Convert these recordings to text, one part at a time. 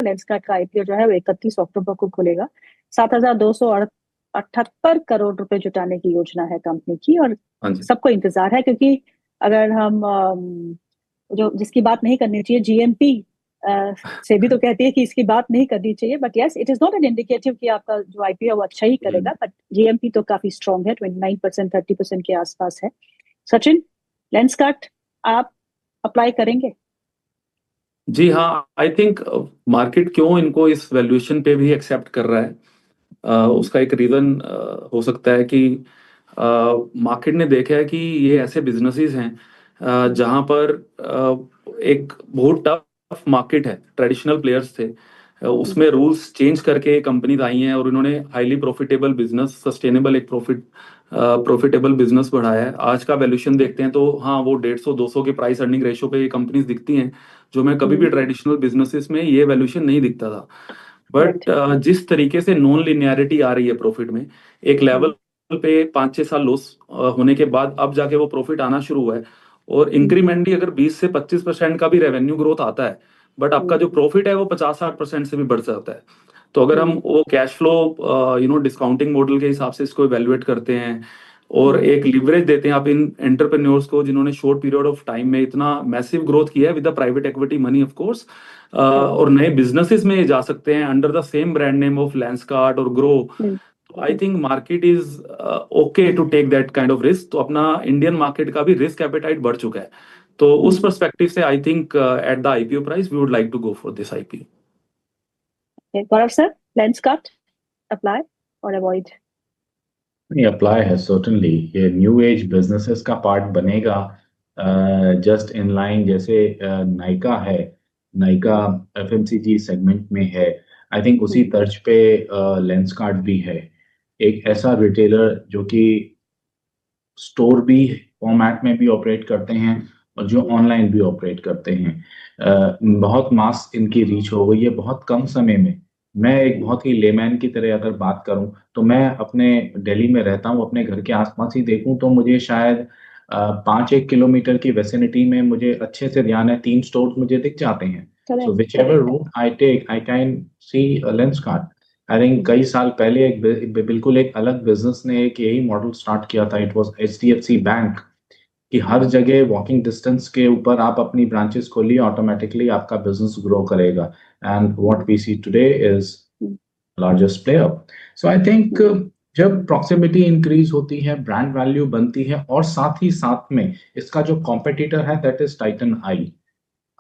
Lenskart का IPO जो है वो 31 अक्टूबर को खुलेगा। 7,278 करोड़ रुपए जुटाने की योजना है कंपनी की, और हाँ जी। सबको इंतजार है, क्योंकि अगर हम जो जिसकी बात नहीं करनी चाहिए, जीएमपी से भी तो कहती है कि इसकी बात नहीं करनी चाहिए, but yes it is not an indicative कि आपका जो आईपीओ वो अच्छा ही करेगा, बट जीएमपी तो काफी स्ट्रांग है, 29%, 30% के आसपास है। सचिन, लेंसकार्ट आप अप्लाई करेंगे? जी हाँ, आई थिंक मार्केट क्यों इनको इस वैल्यूएशन पे भी एक्सेप्ट कर रहा है, उसका एक रीजन हो सकता है कि मार्केट ने देखा है कि ये ऐसे बिजनेसेस हैं जहां पर एक बहुत टफ मार्केट है, ट्रेडिशनल प्लेयर्स थे, उसमें रूल्स चेंज करके कंपनीज आई हैं और उन्होंने हाईली प्रॉफिटेबल बिजनेस, सस्टेनेबल एक प्रॉफिटेबल बिजनेस बढ़ाया है। आज का वैल्यूएशन देखते हैं तो हाँ, वो 150-200 के प्राइस अर्निंग रेशियो पे ये कंपनीज दिखती हैं, जो मैं कभी भी ट्रेडिशनल बिजनेसेस में ये वैल्यूएशन नहीं दिखता था। बट जिस तरीके से नॉन लिनियरिटी आ रही है प्रॉफिट में, एक लेवल पे 5-6 साल लॉस होने के बाद अब जाके वो प्रॉफिट आना शुरू हुआ है, और इंक्रीमेंटली अगर 20 से 25% का भी रेवेन्यू ग्रोथ आता है, बट आपका जो प्रॉफिट है वो 50-60% से भी बढ़ जाता है। तो अगर हम वो कैश फ्लो डिस्काउंटिंग मॉडल के हिसाब से इसको इवेल्युएट करते हैं और एक लिवरेज देते हैं आप इन एंटरप्रेन्योर्स को जिन्होंने शॉर्ट पीरियड ऑफ टाइम में इतना मैसिव ग्रोथ किया है with the private equity money of course, और नए बिजनेसेस में जा सकते हैं under the same brand name of Lenskart और ग्रो, तो I think market is okay to take that kind of risk. तो अपना इंडियन मार्केट का भी रिस्क एपेटाइट बढ़ चुका है, तो उस पर्सपेक्टिव से I think at the IPO price we would like to go for this IPO. Gaurav sir, Lenskart apply और अवॉइड? नहीं, अप्लाई है सर्टेनली। ये न्यू एज बिजनेसेस का पार्ट बनेगा, जस्ट इन लाइन जैसे नाइका है, नाइका एफएमसीजी सेगमेंट में है, आई थिंक उसी तर्ज पे लेंसकार्ट भी है। एक ऐसा रिटेलर जो कि स्टोर भी फॉर्मेट में भी ऑपरेट करते हैं और जो ऑनलाइन भी ऑपरेट करते हैं। बहुत मास इनकी रीच हो गई है बहुत कम समय में। मैं एक बहुत ही लेमैन की तरह अगर बात करूं तो मैं अपने दिल्ली में रहता हूं, अपने घर के आसपास ही देखूं तो मुझे शायद 5-1 किलोमीटर की वेसिनिटी में मुझे अच्छे से ध्यान है 3 स्टोर मुझे दिख जाते हैं। So whichever route I take I can see Lenskart. I think कई साल पहले बिल्कुल एक अलग बिजनेस ने एक यही मॉडल स्टार्ट किया था, इट वाज एचडीएफसी बैंक, कि हर जगह वॉकिंग डिस्टेंस के ऊपर आप अपनी ब्रांचेस खोलिए, ऑटोमेटिकली आपका बिजनेस ग्रो करेगा। And what we see today is largest player. So I think जब प्रॉक्सिमिटी इंक्रीज होती है, ब्रांड वैल्यू बनती है, और साथ ही साथ में इसका जो कॉम्पिटिटर है दैट इज टाइटन आई।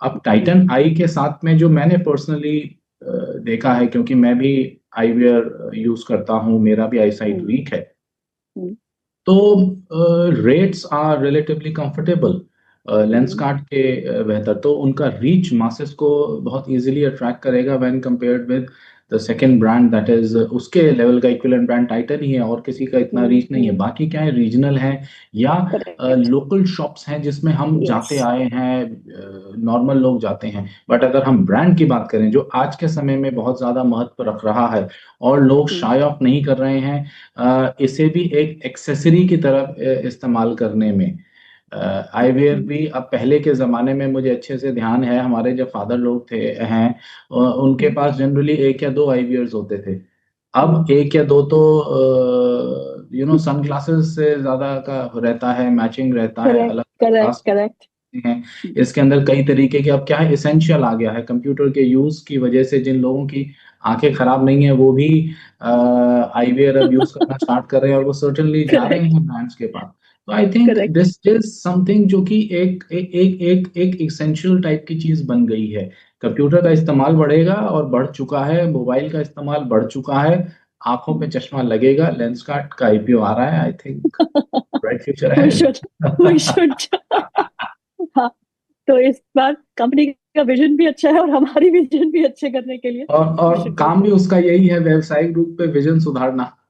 अब टाइटन आई के साथ में जो मैंने पर्सनली देखा है, क्योंकि मैं भी आईवियर यूज करता हूँ, मेरा भी आई साइट वीक है, तो rates are relatively comfortable Lenskart के बेहतर। तो उनका रीच मासेस को बहुत इजीली अट्रैक्ट करेगा when compared with the second brand, that is उसके लेवल का इक्विवेलेंट ब्रांड टाइटन ही है, और किसी का इतना रीच नहीं है। बाकी क्या है, रीजनल है या लोकल शॉप्स हैं जिसमें हम जाते आए हैं, नॉर्मल लोग जाते हैं। बट अगर हम ब्रांड की बात करें जो आज के समय में बहुत ज्यादा महत्व रख रहा है और लोग शाय ऑफ नहीं कर रहे हैं इसे भी एक एक्सेसरी की तरफ इस्तेमाल करने में, आईवेयर भी। अब पहले के ज़माने में मुझे अच्छे से ध्यान है, हमारे जब फादर लोग थे हैं उनके पास जनरली 1 या 2 आईवेयर्स होते थे। अब 1 या 2 तो सनग्लासेस से ज़्यादा का रहता है, मैचिंग रहता है, अलग करेक्ट हैं। इसके अंदर कई तरीके के, अब क्या है, एसेंशियल आ गया है कंप्यूटर के यूज की वजह से। जिन लोगों की आंखें खराब नहीं है वो भी आईवेयर अब यूज करना स्टार्ट कर रहे हैं, और वो सर्टेनली जा रहे हैं ब्रांड्स के पास। तो I think this is something जो कि एक एसेंशियल टाइप की चीज बन गई है। कंप्यूटर का इस्तेमाल बढ़ेगा और बढ़ चुका है, मोबाइल का इस्तेमाल बढ़ चुका है, आंखों पे चश्मा लगेगा। लेंसकार्ट का आईपीओ आ रहा है, आई थिंक ब्राइट फ्यूचर है। we should हाँ, तो इस बार कंपनी का विजन भी अच्छा है और हमारी विजन भी अच्छे करने के लिए और काम भी उसका यही है, व्यवसायिक रूप पे विजन सुधारना।